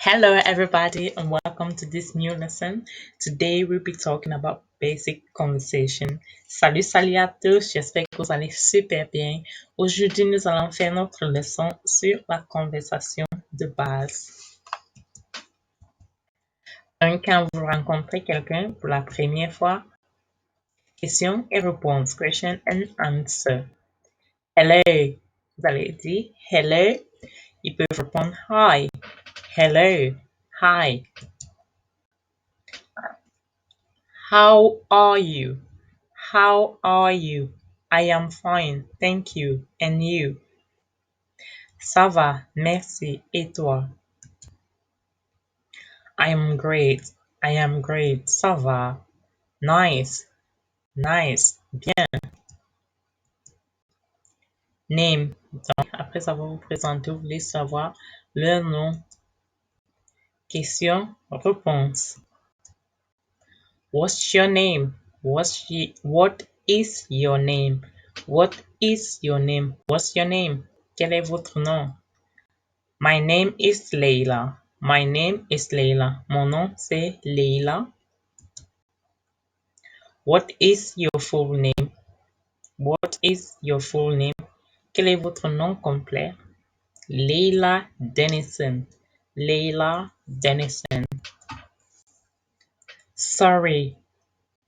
Hello everybody and welcome to this new lesson. Today we'll be talking about basic conversation. Salut à tous, j'espère que vous allez super bien. Aujourd'hui nous allons faire notre leçon sur la conversation de base. Quand vous rencontrez quelqu'un pour la première fois, question et réponse, question and answer. Hello, vous allez dire hello. Ils peuvent répondre hi, hello, hi. How are you? How are you? I am fine, thank you. And you? Ça va, merci. Et toi? I am great. I am great. Ça va. Nice. Nice. Bien. Name. Donc, après avoir vous présenté, vous voulez savoir le nom. Question, réponse. What's your name? What is your name? What is your name? What's your name? Quel est votre nom? My name is Leila. My name is Leila. Mon nom c'est Leila. What is your full name? What is your full name? Quel est votre nom complet? Leila Dennison. Leila Dennison. Sorry.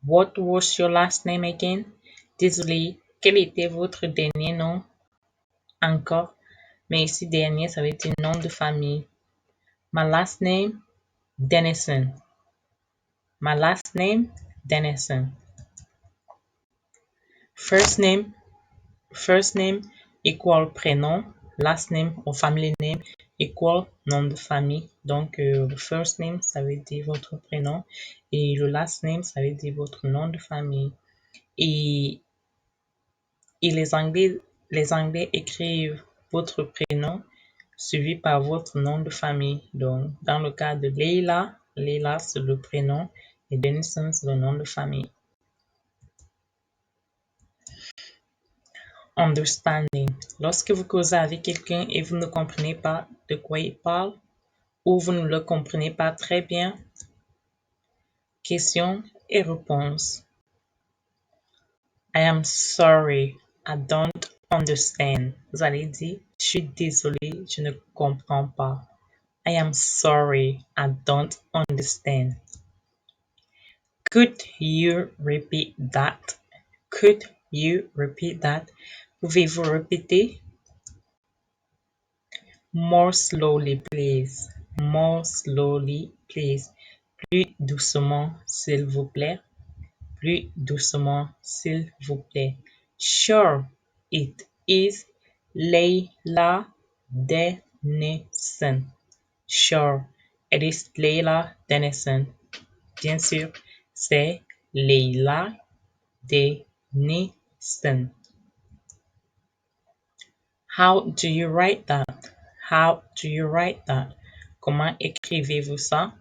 What was your last name again? Désolé. Quel était votre dernier nom? Encore. Mais ici, dernier, ça veut dire nom de famille. My last name, Dennison. My last name, Dennison. First name equal prénom. Last name ou family name equal nom de famille. Donc, le first name, ça veut dire votre prénom. Et le last name, ça veut dire votre nom de famille. Et les Anglais écrivent votre prénom suivi par votre nom de famille. Donc, dans le cas de Leila, Leila c'est le prénom et Dennison c'est le nom de famille. Understanding. Lorsque vous causez avec quelqu'un et vous ne comprenez pas de quoi il parle ou vous ne le comprenez pas très bien, question et réponse. I am sorry, I don't understand. Vous allez dire, je suis désolé, je ne comprends pas. I am sorry, I don't understand. Could you repeat that? Could you repeat that? Pouvez-vous répéter? More slowly, please. More slowly, please. Plus doucement, s'il vous plaît. Plus doucement, s'il vous plaît. Sure, it is Leila Dennison. Sure, it is Leila Dennison. Bien sûr, c'est Leila Dennison. How do you write that? How do you write that? Comment écrivez-vous ça?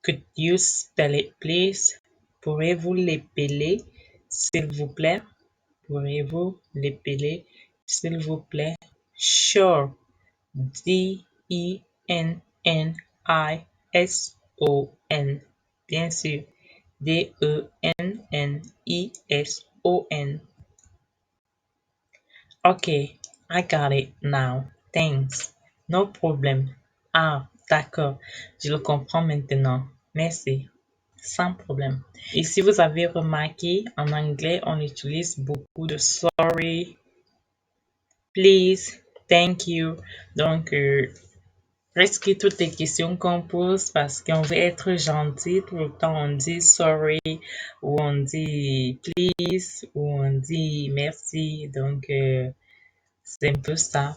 Could you spell it, please? Pourrez-vous l'épeler, s'il vous plaît? Pourrez-vous l'épeler, s'il vous plaît? Sure. D-E-N-N-I-S-O-N. Bien sûr. D-E-N-N-I-S-O-N. Okay, I got it now. Thanks. No problem. Ah, d'accord. Je le comprends maintenant. Merci. Sans problème. Et si vous avez remarqué, en anglais, on utilise beaucoup de sorry, please, thank you. Donc, presque toutes les questions qu'on pose parce qu'on veut être gentil, tout le temps on dit sorry, ou on dit please, ou on dit merci. Donc, c'est un peu ça.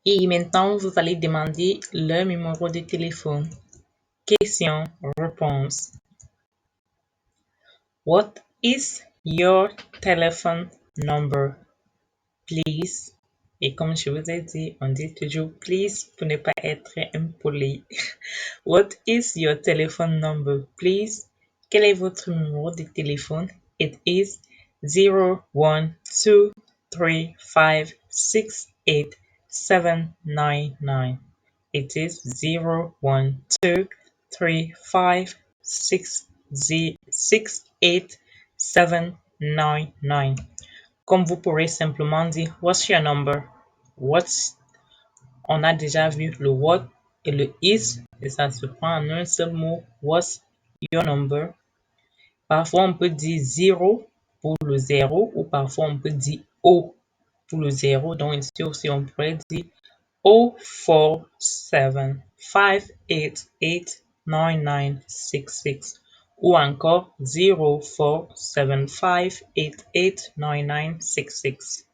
Et maintenant, vous allez demander le numéro de téléphone. Question, réponse. What is your telephone number? Please. Et comme je vous ai dit, on dit toujours please pour ne pas être impoli. What is your telephone number? Please. Quel est votre numéro de téléphone? It is 012356 9. It is 0, 1, 2, 3, 5, 6, 8, 7, 9. Comme vous pourrez simplement dire what's your number? On a déjà vu le what et le is, et ça se prend en un seul mot. What's your number? Parfois, on peut dire 0 pour le 0 ou parfois on peut dire O pour le 0. Donc ici aussi, on pourrait dire 047588966 ou encore 04758889966.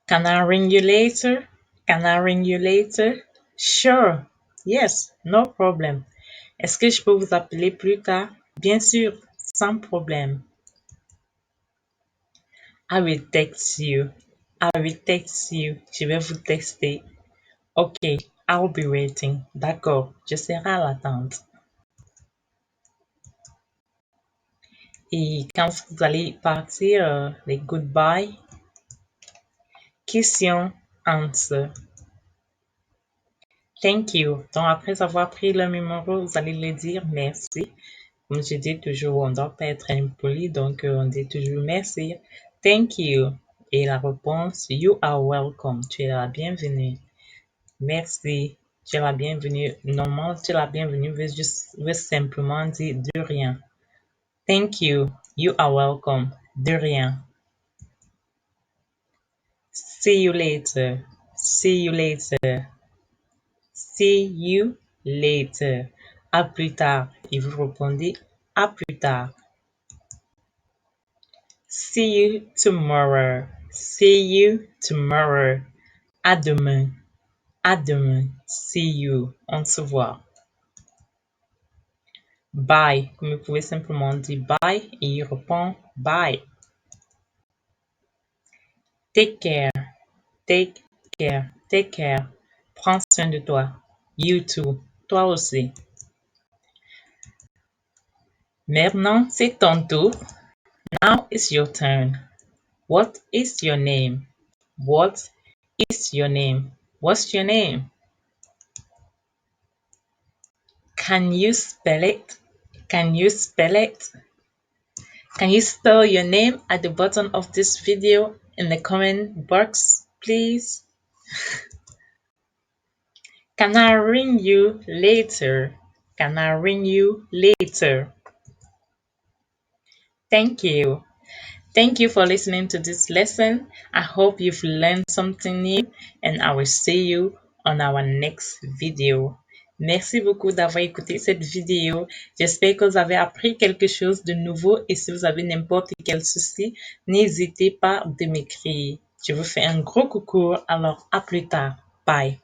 Can I ring you later? Can I ring you later? Sure. Yes, no problem. Est-ce que je peux vous appeler plus tard? Bien sûr, sans problème. I will text you. I will text you. Je vais vous texter. OK, I'll be waiting. D'accord, je serai à l'attente. Et quand vous allez partir, les goodbye, question, answer. Thank you. Donc, après avoir pris le numéro, vous allez le dire merci. Comme je dis toujours, on ne doit pas être impoli, donc on dit toujours merci. Thank you. Et la réponse, you are welcome. Tu es la bienvenue. Merci. Tu es la bienvenue. Normalement, tu es la bienvenue veut simplement dire de rien. Thank you. You are welcome. De rien. See you later. See you later. See you later. À plus tard. Et vous répondez à plus tard. See you tomorrow. See you tomorrow. À demain. À demain. See you. On se voit. Bye. Comme vous pouvez simplement dire bye et il répond bye. Take care. Take care. Take care. Prends soin de toi. You too. Toi aussi. Maintenant, c'est ton tour. Now it's your turn. What is your name? What is your name? What's your name? Can you spell it? Can you spell it? Can you spell your name at the bottom of this video in the comment box, please? Can I ring you later? Can I ring you later? Thank you. Thank you for listening to this lesson. I hope you've learned something new and I will see you on our next video. Merci beaucoup d'avoir écouté cette vidéo. J'espère que vous avez appris quelque chose de nouveau et si vous avez n'importe quel souci, n'hésitez pas de m'écrire. Je vous fais un gros coucou, alors à plus tard. Bye.